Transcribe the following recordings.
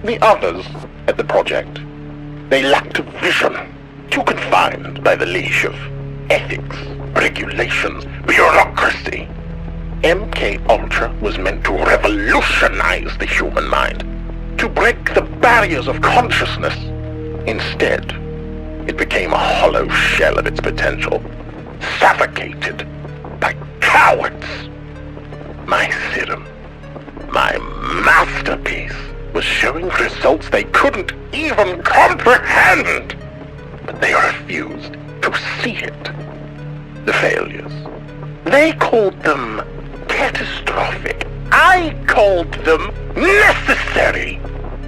the others at the project, they lacked a vision, too confined by the leash of ethics, regulations, bureaucracy. MK Ultra was meant to revolutionize the human mind, to break the barriers of consciousness. Instead, it became a hollow shell of its potential, suffocated by cowards. My serum, my masterpiece, was showing results they couldn't even comprehend, but they refused to see it. The failures, they called them catastrophic. I called them necessary.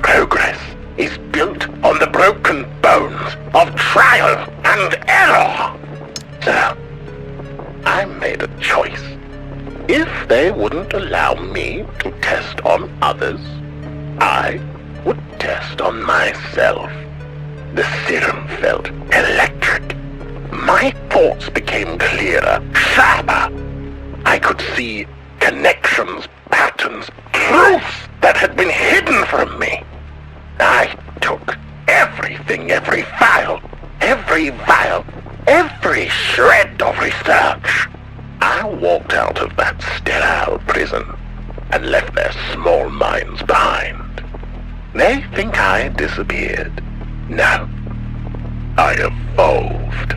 Progress is built on the broken bones of trial and error. So, I made a choice. If they wouldn't allow me to test on others, I would test on myself. The serum felt electric. My thoughts became clearer, sharper. I could see connections, patterns, truths that had been hidden from me. I took everything, every vial, every shred of research. I walked out of that sterile prison and left their small minds behind. They think I disappeared. No, I evolved.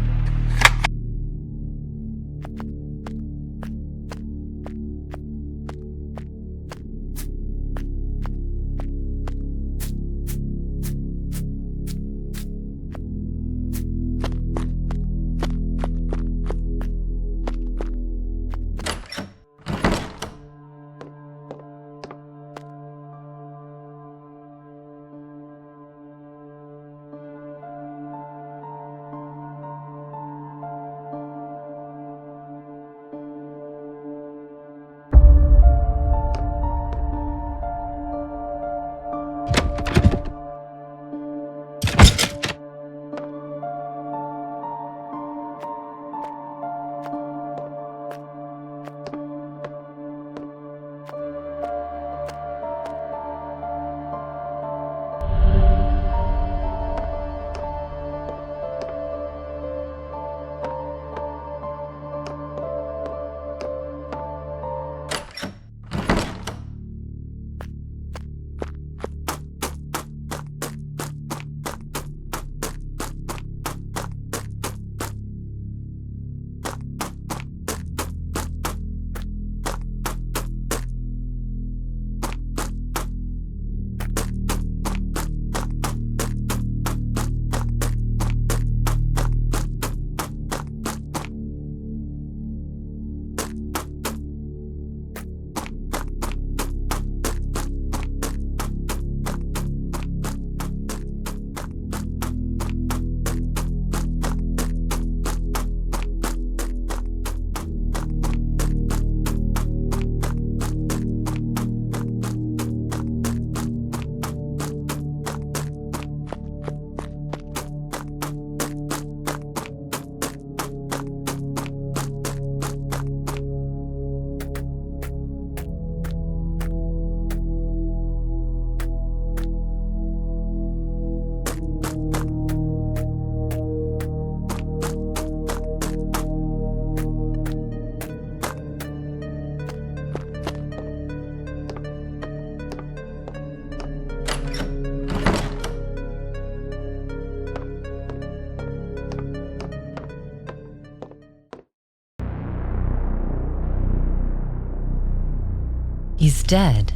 He's dead.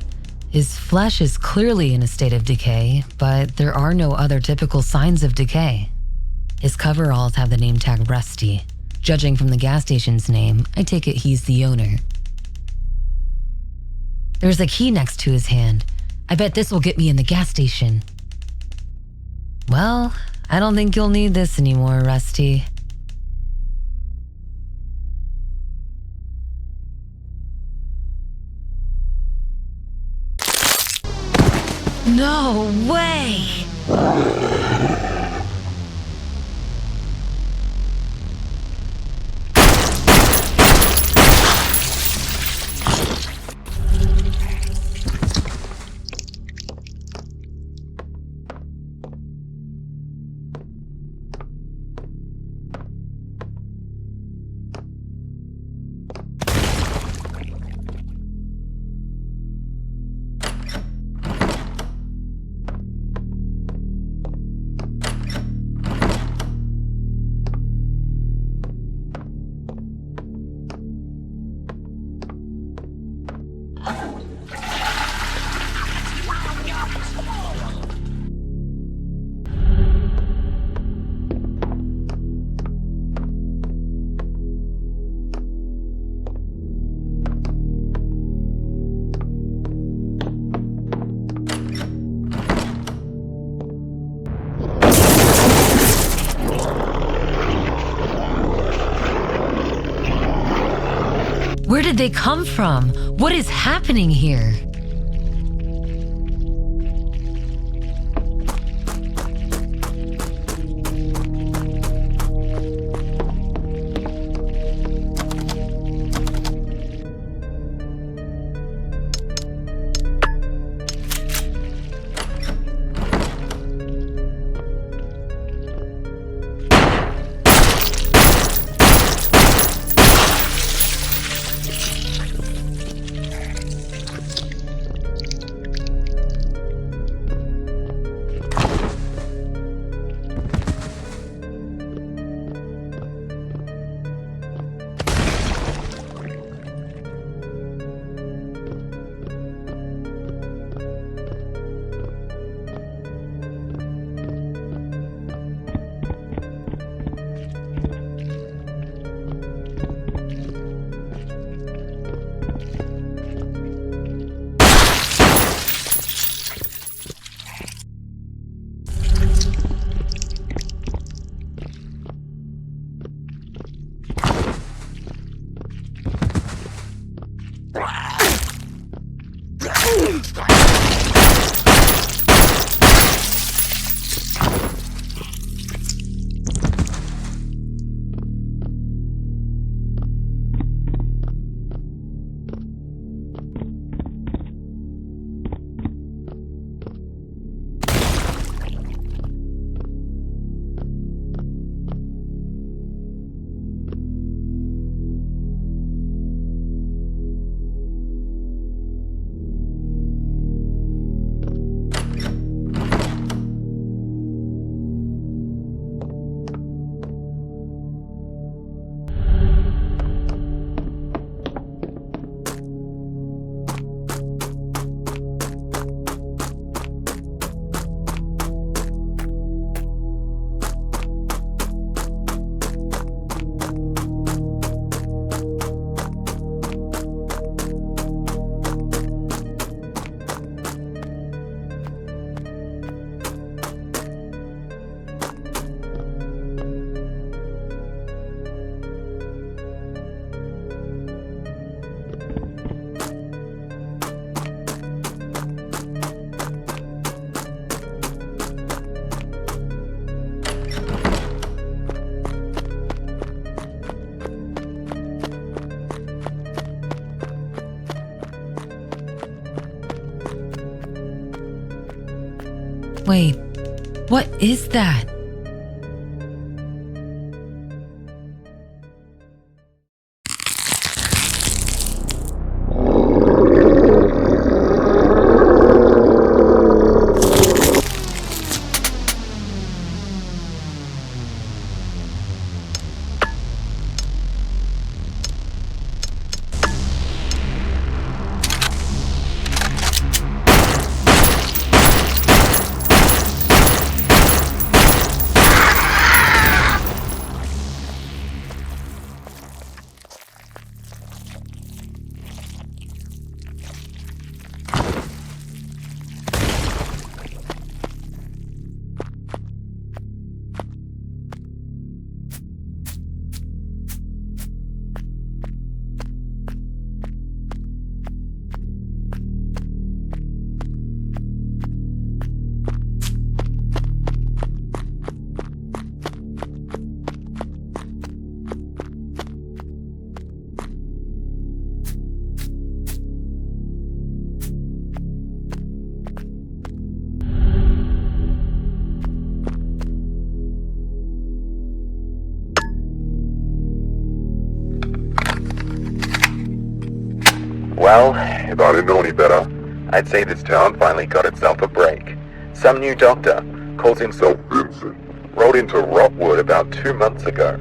His flesh is clearly in a state of decay, but there are no other typical signs of decay. His coveralls have the name tag Rusty. Judging from the gas station's name, I take it he's the owner. There's a key next to his hand. I bet this will get me in the gas station. Well, I don't think you'll need this anymore, Rusty. No way! Where did they come from? What is happening here? Wait, what is that? Well, if I didn't know any better, I'd say this town finally got itself a break. Some new doctor, calls himself Vincent, rode into Rotwood about 2 months ago.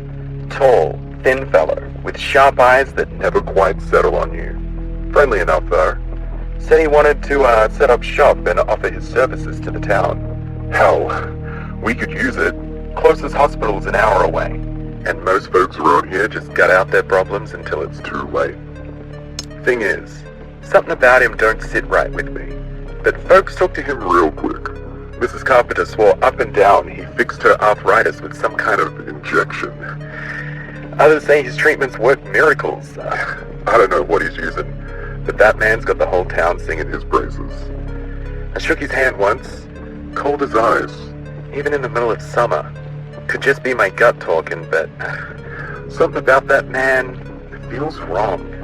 Tall, thin fellow, with sharp eyes that never quite settle on you. Friendly enough though. Said he wanted to set up shop and offer his services to the town. Hell, we could use it. Closest hospital's an hour away. And most folks around here just gut out their problems until it's too late. Thing is, something about him don't sit right with me. But folks talk to him real quick. Mrs. Carpenter swore up and down he fixed her arthritis with some kind of injection. Others say his treatments work miracles. I don't know what he's using, but that man's got the whole town singing his praises. I shook his hand once, cold as ice, even in the middle of summer. Could just be my gut talking, but something about that man feels wrong.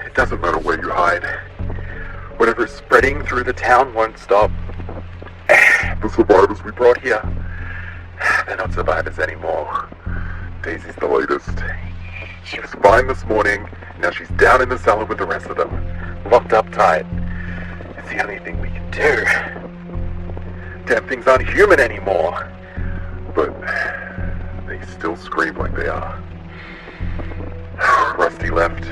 It doesn't matter where you hide. Whatever's spreading through the town won't stop. The survivors we brought here, they're not survivors anymore. Daisy's the latest. She was fine this morning, now she's down in the cellar with the rest of them, locked up tight. It's the only thing we can do. Damn things aren't human anymore. But they still scream like they are. Rusty left.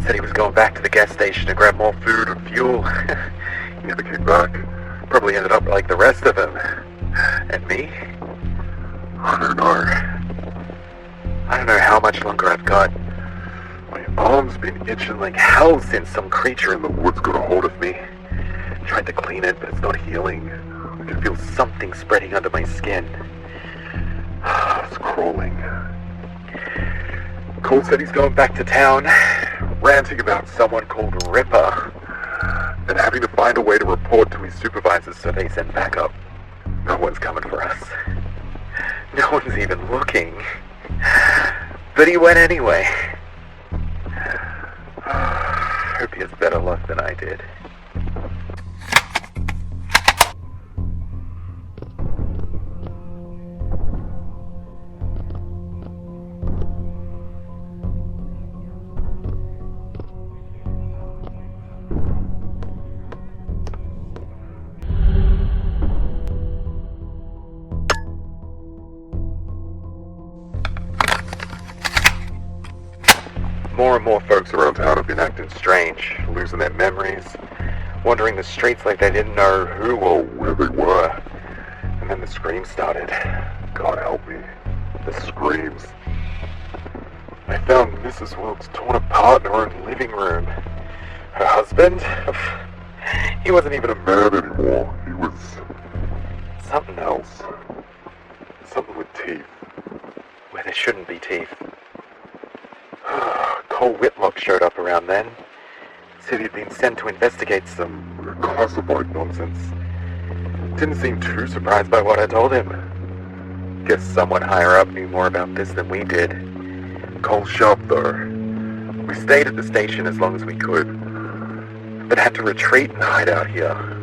Said he was going back to the gas station to grab more food and fuel. He never came back. Probably ended up like the rest of them. And me? I don't know. I don't know how much longer I've got. My arm's been itching like hell since some creature in the woods got a hold of me. Tried to clean it, but it's not healing. I can feel something spreading under my skin. It's crawling. Cole said he's going back to town, ranting about someone called Ripper, and having to find a way to report to his supervisors so they send backup. No one's coming for us. No one's even looking. But he went anyway. Hope he has better luck than I did. More and more folks around town have been acting strange, losing their memories, wandering the streets like they didn't know who or where they were. And then the screams started. God help me. The screams. I found Mrs. Wilkes torn apart in her own living room. Her husband? He wasn't even a man anymore. He was something else. Something with teeth. Where there shouldn't be teeth. Cole Whitlock showed up around then. Said he'd been sent to investigate some classified nonsense. Didn't seem too surprised by what I told him. Guess someone higher up knew more about this than we did. Cold sharp, though. We stayed at the station as long as we could, but had to retreat and hide out here.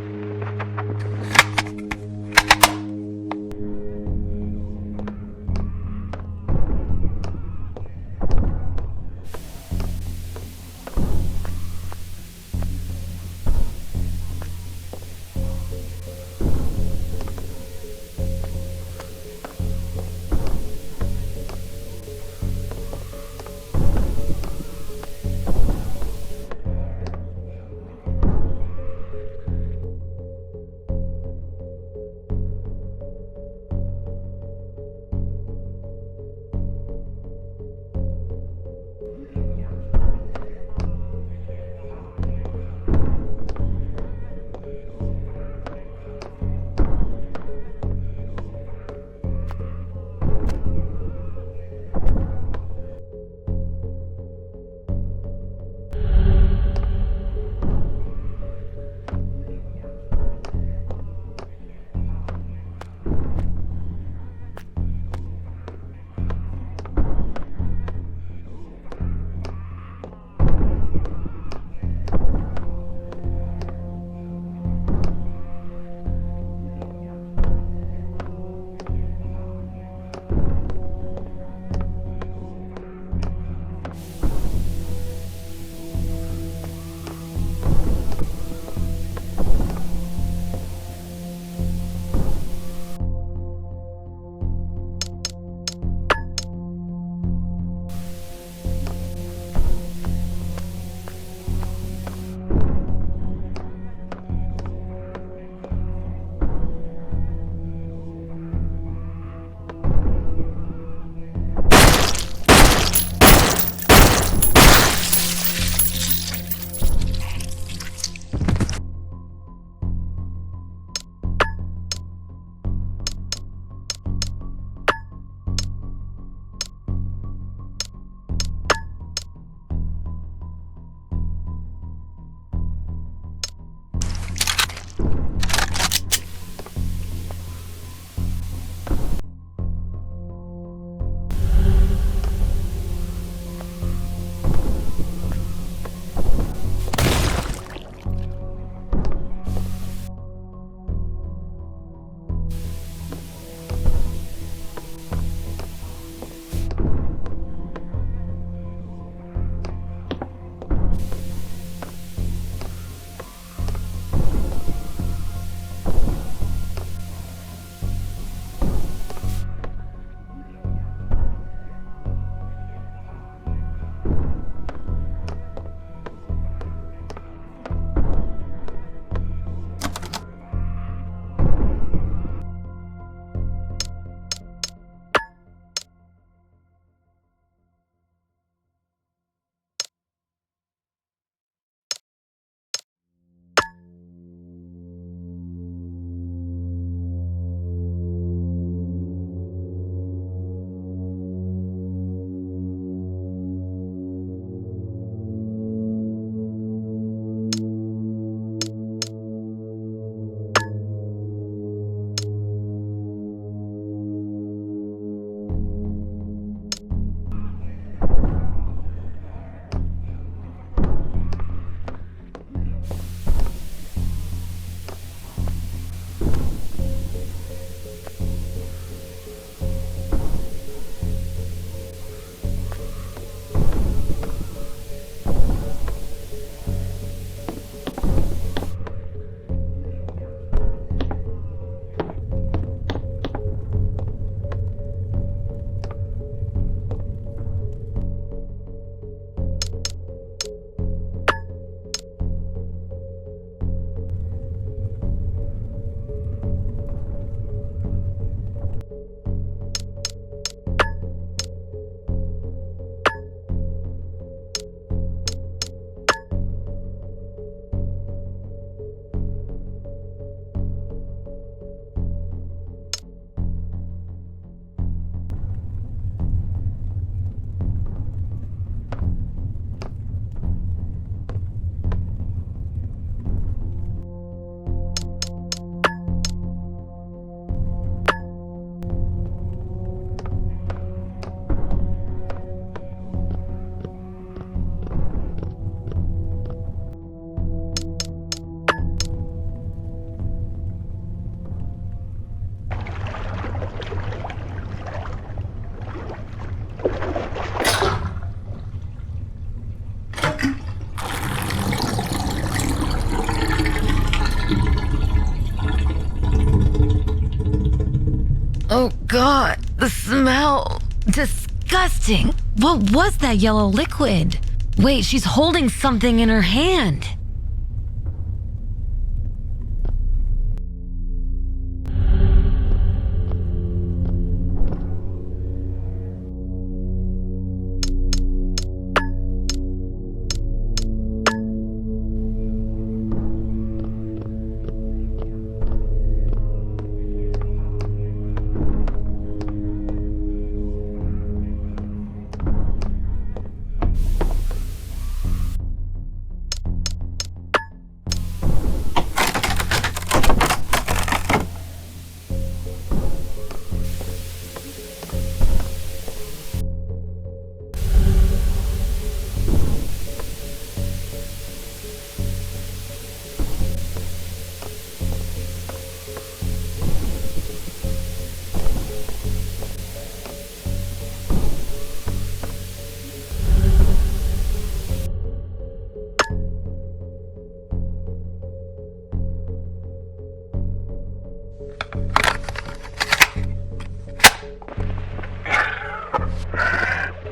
God, the smell. Disgusting. What was that yellow liquid? Wait, she's holding something in her hand.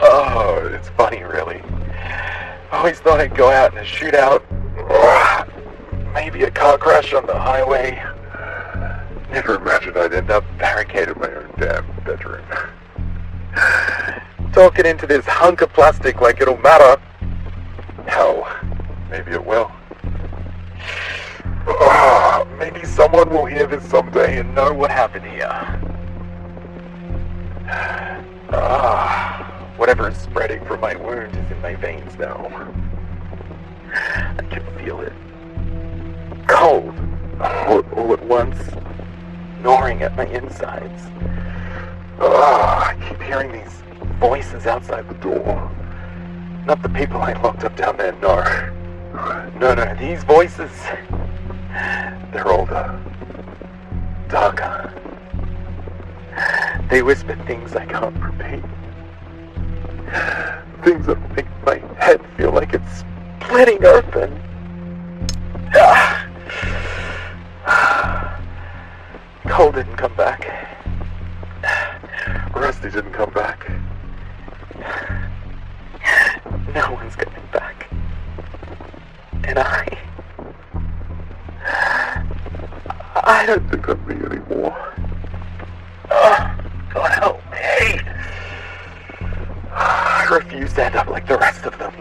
Oh, it's funny, really. Always thought I'd go out in a shootout. Maybe a car crash on the highway. Never imagined I'd end up barricaded in my own damn bedroom. Talking into this hunk of plastic like it'll matter. Hell, maybe it will. Maybe someone will hear this someday and know what happened here. Whatever is spreading from my wound is in my veins now. I can feel it. Cold. All at once. Gnawing at my insides. I keep hearing these voices outside the door. Not the people I locked up down there, no. No, these voices, they're older. Darker. They whisper things I can't repeat. Things that make my head feel like it's splitting open. Cole didn't come back. Rusty didn't come back. No one's coming back. And I don't think I'm me anymore. God help me. I refuse to end up like the rest of them.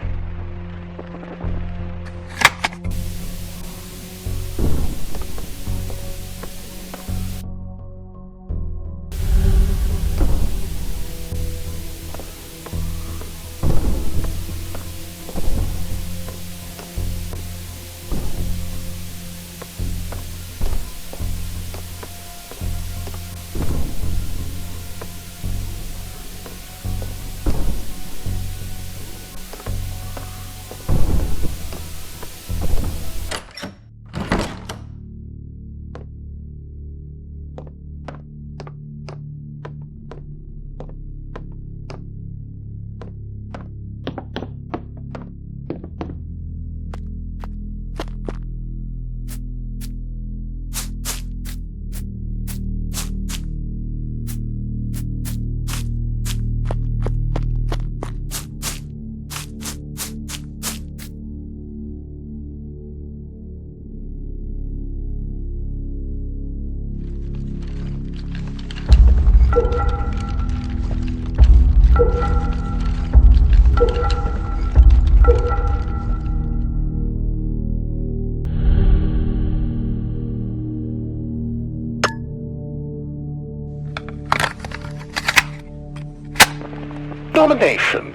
Domination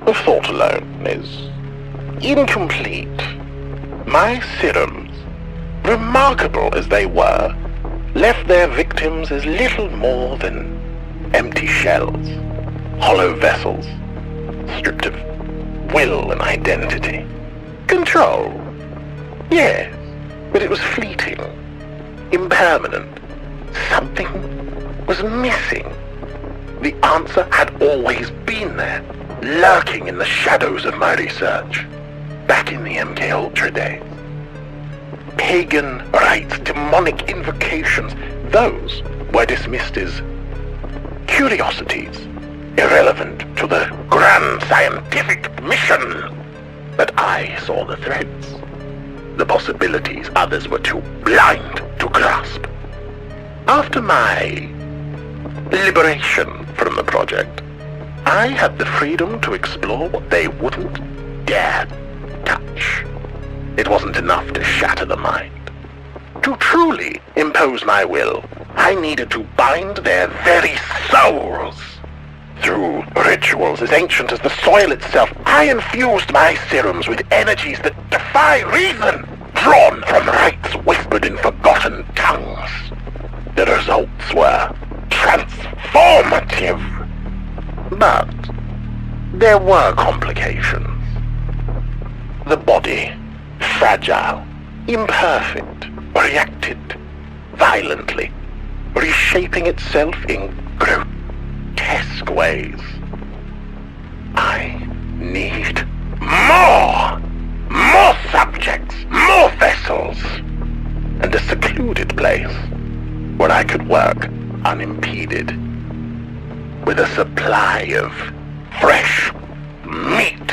of thought alone is incomplete. My serums, remarkable as they were, left their victims as little more than empty shells, hollow vessels, stripped of will and identity. Control, yes, but it was fleeting, impermanent. Something was missing. The answer had always been there, lurking in the shadows of my research, back in the MK Ultra days. Pagan rites, demonic invocations, those were dismissed as curiosities, irrelevant to the grand scientific mission. But I saw the threats, the possibilities others were too blind to grasp. After my liberation from the project, I had the freedom to explore what they wouldn't dare touch. It wasn't enough to shatter the mind. To truly impose my will, I needed to bind their very souls. Through rituals as ancient as the soil itself, I infused my serums with energies that defy reason, drawn from rites whispered in forgotten tongues. The results were transformative. But there were complications. The body, fragile, imperfect, reacted violently, reshaping itself in grotesque ways. I need more subjects, more vessels, and a secluded place where I could work unimpeded, with a supply of fresh meat